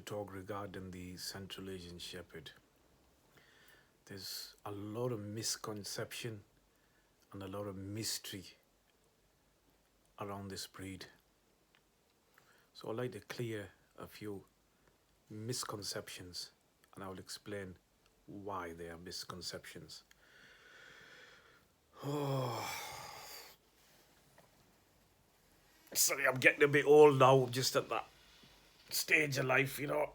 talk regarding the Central Asian Shepherd. There's a lot of misconception and a lot of mystery around this breed. So I'd like to clear a few misconceptions and I will explain why they are misconceptions. Oh, sorry, I'm getting a bit old now, just at that stage of life, you know.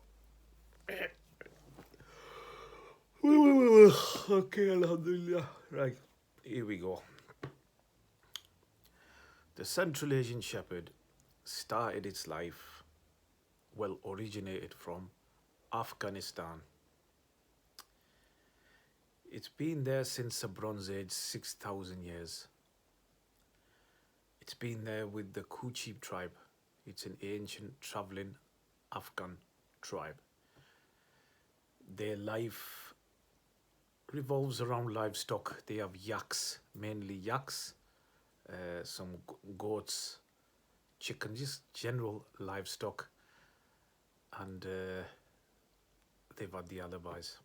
Okay, Alhamdulillah. Right, here we go. The Central Asian Shepherd started its life, originated from Afghanistan. It's been there since the Bronze Age, 6,000 years. It's been there with the Kuchi tribe. It's an ancient traveling Afghan tribe. Their life revolves around livestock. They have yaks, mainly yaks, some goats, chicken, just general livestock, and they've had the alibis.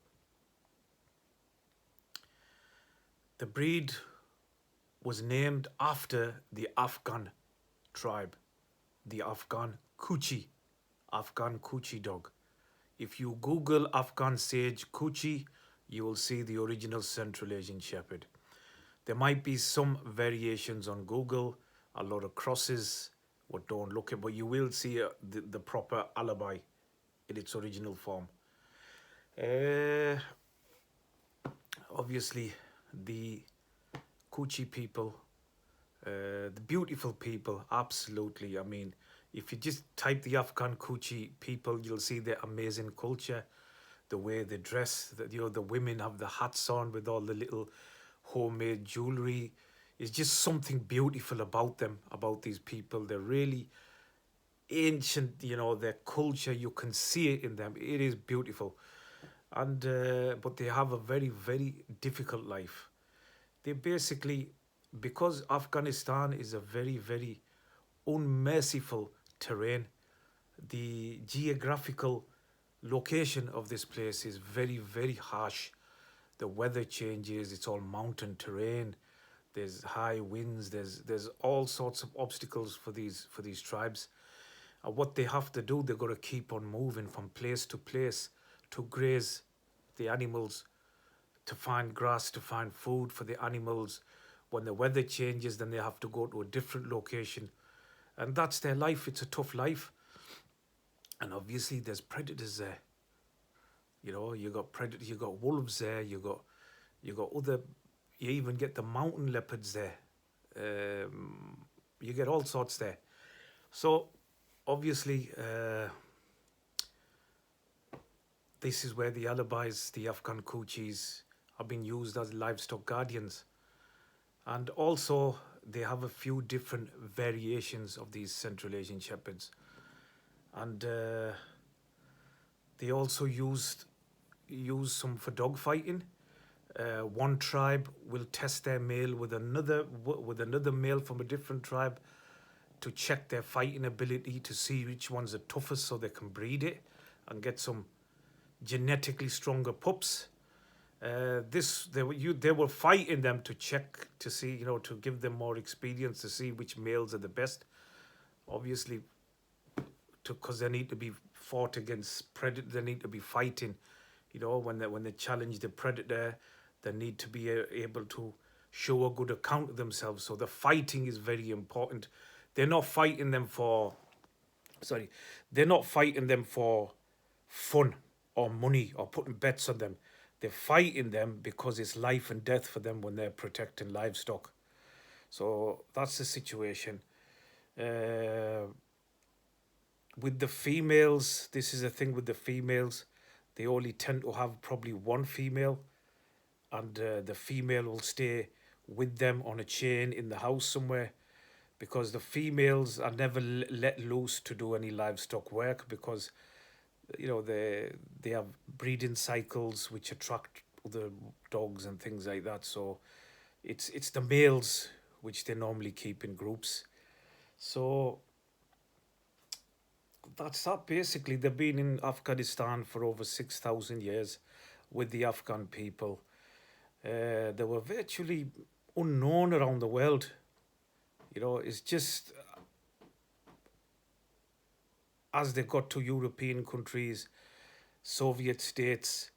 The breed was named after the Afghan tribe, the Afghan Kuchi dog. If you Google Afghan sage Kuchi, you will see the original Central Asian Shepherd. There might be some variations on Google, a lot of crosses, what don't look it, but you will see the proper alibi in its original form. Obviously, the Kuchi people, the beautiful people, absolutely. I mean, if you just type the Afghan Kuchi people, you'll see their amazing culture, the way they dress. The women have the hats on with all the little homemade jewelry. It's just something beautiful about them, about these people. They're really ancient, their culture, you can see it in them. It is beautiful. And but they have a very, very difficult life. They basically, because Afghanistan is a very, very unmerciful terrain, the geographical location of this place is very, very harsh. The weather changes, it's all mountain terrain, there's high winds, there's all sorts of obstacles for these tribes. And what they have to do, they've got to keep on moving from place to place to graze the animals, to find grass, to find food for the animals. When the weather changes, then they have to go to a different location. And that's their life. It's a tough life. And obviously there's predators there. You got predators, you got wolves there, you got other, you even get the mountain leopards there. You get all sorts there. So obviously this is where the alibis, the Afghan Kuchis, have been used as livestock guardians. And also they have a few different variations of these Central Asian Shepherds. And they also use some for dog fighting. One tribe will test their male with another male from a different tribe to check their fighting ability, to see which one's the toughest, so they can breed it and get some genetically stronger pups. They were fighting them to check, to see, to give them more experience, to see which males are the best. Obviously, because they need to be fought against predator, they need to be fighting. When they challenge the predator, they need to be able to show a good account of themselves. So the fighting is very important. They're not fighting them for fun or money or putting bets on them. They're fighting them because it's life and death for them when they're protecting livestock. So that's the situation. With the females, this is the thing with the females. They only tend to have probably one female, and the female will stay with them on a chain in the house somewhere, because the females are never let loose to do any livestock work, because they have breeding cycles which attract other dogs and things like that. So it's the males which they normally keep in groups. So that's that basically. They've been in Afghanistan for over 6,000 years with the Afghan people. They were virtually unknown around the world. It's just as they got to European countries, Soviet states,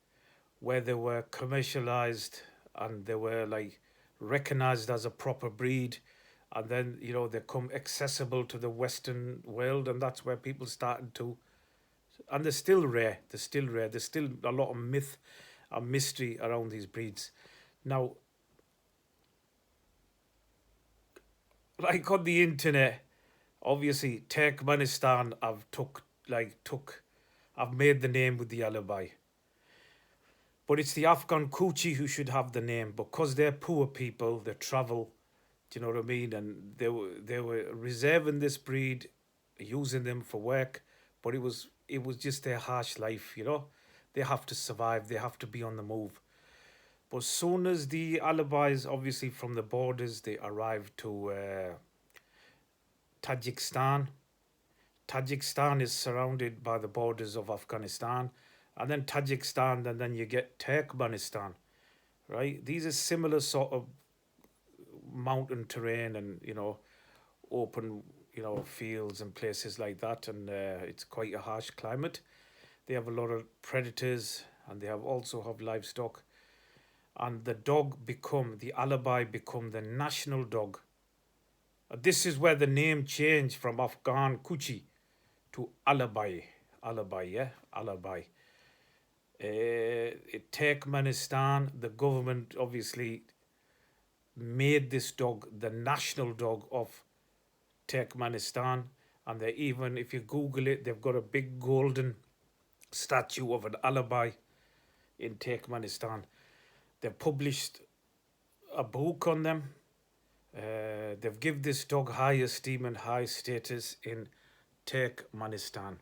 where they were commercialized and they were like recognized as a proper breed. And then, they come accessible to the Western world, and that's where people started to. And they're still rare. They're still rare. There's still a lot of myth and mystery around these breeds. Now, like on the internet, obviously Turkmenistan, I've made the name with the alibi. But it's the Afghan Kuchi who should have the name because they're poor people. They travel. Do you know what I mean? And they were reserving this breed, using them for work, but it was just their harsh life. They have to survive. They have to be on the move. But soon as the alibis, obviously from the borders, they arrive to Tajikistan. Tajikistan is surrounded by the borders of Afghanistan, and then Tajikistan, and then you get Turkmenistan, right? These are similar sort of mountain terrain and open fields and places like that, and it's quite a harsh climate. They have a lot of predators, and they also have livestock. And the alibi become the national dog. This is where the name changed from Afghan Kuchi to alibi. Alibi, yeah, alibi. Turkmenistan, the government obviously made this dog the national dog of Turkmenistan. And they even, if you Google it, they've got a big golden statue of an alibi in Turkmenistan. They've published a book on them. They've given this dog high esteem and high status in Turkmenistan.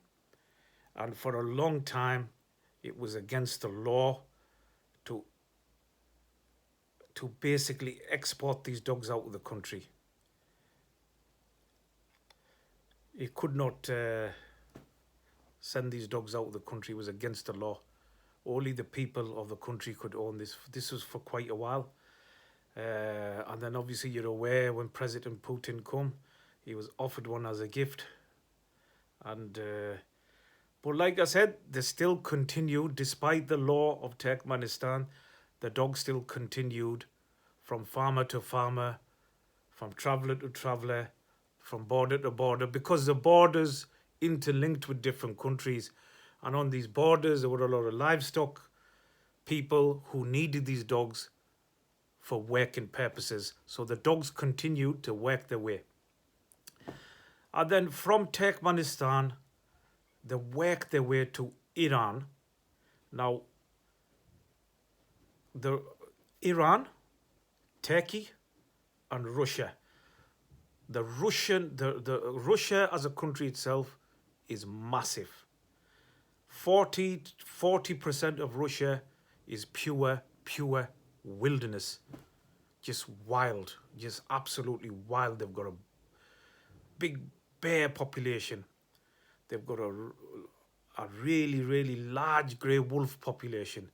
And for a long time, it was against the law to basically export these dogs out of the country. You could not send these dogs out of the country. It was against the law. Only the people of the country could own this. This was for quite a while. And then obviously you're aware when President Putin come, he was offered one as a gift. And but like I said, they still continued, despite the law of Turkmenistan, the dog still continued from farmer to farmer, from traveller to traveller, from border to border, because the borders interlinked with different countries. And on these borders, there were a lot of livestock people who needed these dogs for working purposes. So the dogs continued to work their way. And then from Turkmenistan, they worked their way to Iran. Now, the Iran, Turkey, and Russia. The Russia as a country itself is massive. 40% of Russia is pure wilderness. Just wild, just absolutely wild. They've got a big bear population. They've got a really large grey wolf population.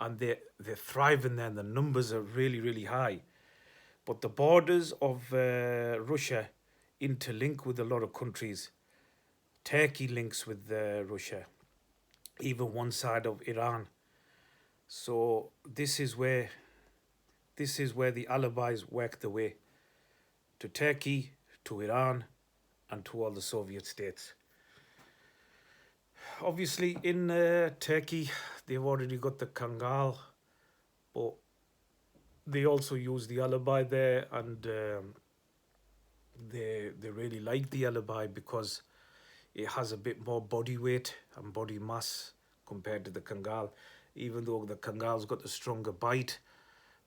And they're thriving there, and the numbers are really high. But the borders of Russia interlink with a lot of countries. Turkey links with Russia, even one side of Iran. So this is where the alibis work their way to Turkey, to Iran, and to all the Soviet states. Obviously, in Turkey, they've already got the Kangal, but they also use the alibi there, and they really like the alibi because it has a bit more body weight and body mass compared to the Kangal, even though the Kangal's got the stronger bite,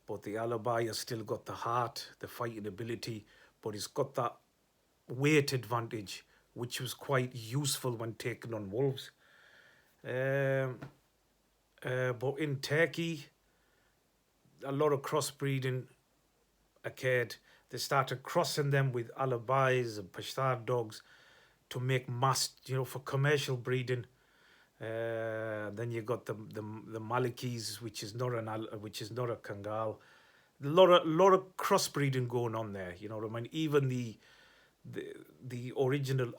but the alibi has still got the heart, the fighting ability, but it's got that weight advantage, which was quite useful when taking on wolves. But in Turkey, a lot of crossbreeding occurred. They started crossing them with alibis and Pashtar dogs to make mass, for commercial breeding. Then you got the Malikis, which is not which is not a Kangal. A lot of crossbreeding going on there. You know what I mean? Even the original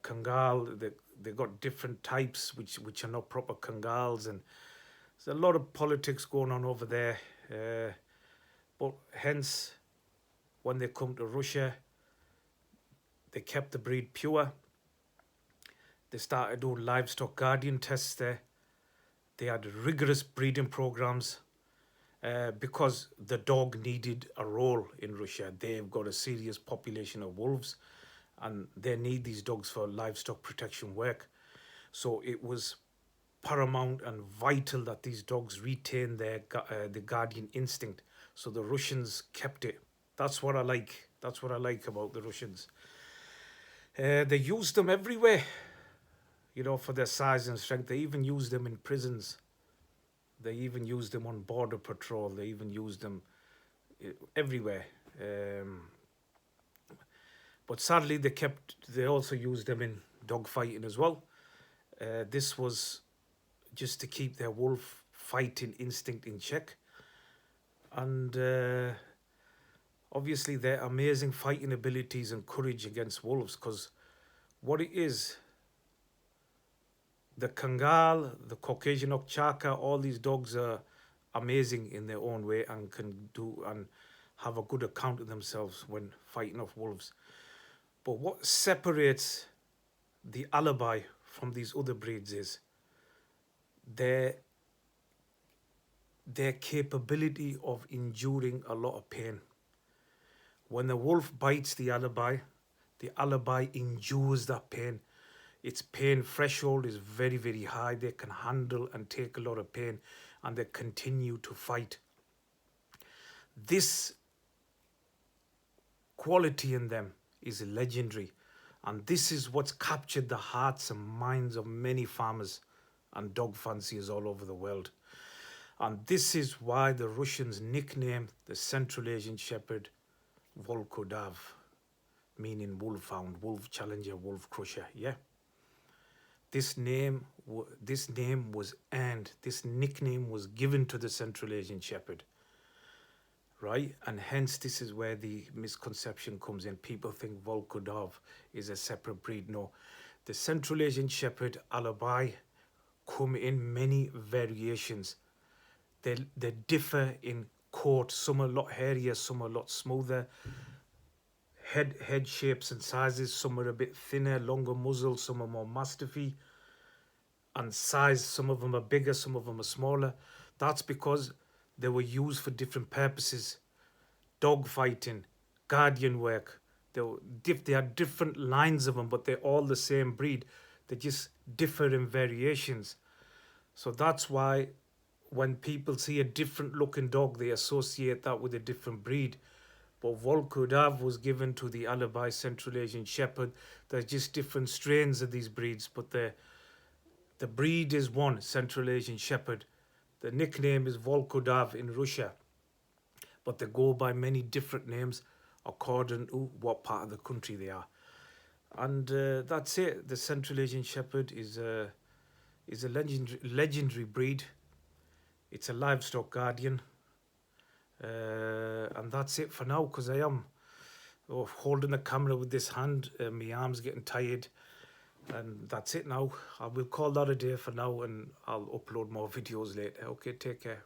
Kangal, they got different types which are not proper Kangals, and there's a lot of politics going on over there. But hence, when they come to Russia, they kept the breed pure. They started doing livestock guardian tests there. They had rigorous breeding programs because the dog needed a role in Russia. They've got a serious population of wolves, and they need these dogs for livestock protection work. So it was paramount and vital that these dogs retain the guardian instinct. So the Russians kept it. That's what I like. That's what I like about the Russians. They used them everywhere, for their size and strength. They even used them in prisons. They even used them on border patrol. They even used them everywhere. But sadly, they also used them in dogfighting as well. This was just to keep their wolf fighting instinct in check. And obviously their amazing fighting abilities and courage against wolves, because what it is, the Kangal, the Caucasian Okchaka, all these dogs are amazing in their own way and can do and have a good account of themselves when fighting off wolves. But what separates the Alibi from these other breeds is their capability of enduring a lot of pain. When the wolf bites the Alibi endures that pain. Its pain threshold is very, very high. They can handle and take a lot of pain, and they continue to fight. This quality in them is legendary, and this is what's captured the hearts and minds of many farmers and dog fanciers all over the world. And this is why the Russians nicknamed the Central Asian Shepherd volkodav, meaning wolfhound, wolf challenger, wolf crusher. Yeah. This name was earned. This nickname was given to the Central Asian Shepherd, right? And hence, this is where the misconception comes in. People think volkodav is a separate breed. No, the Central Asian Shepherd Alibi come in many variations. They differ in coat. Some are a lot hairier, some are a lot smoother. Head shapes and sizes. Some are a bit thinner, longer muzzle. Some are more mastiffy. And size, some of them are bigger, some of them are smaller. That's because they were used for different purposes. Dog fighting, guardian work. They are different lines of them, but they're all the same breed. They just differ in variations. So that's why when people see a different looking dog, they associate that with a different breed. But volkodav was given to the Alibi Central Asian Shepherd. There's just different strains of these breeds, but the breed is one, Central Asian Shepherd. The nickname is volkodav in Russia, but they go by many different names according to what part of the country they are. And that's it. The Central Asian Shepherd is a legendary breed. It's a livestock guardian. And that's it for now, because I am holding the camera with this hand. My arm's getting tired. And that's it now. I will call that a day for now, and I'll upload more videos later. Okay, take care.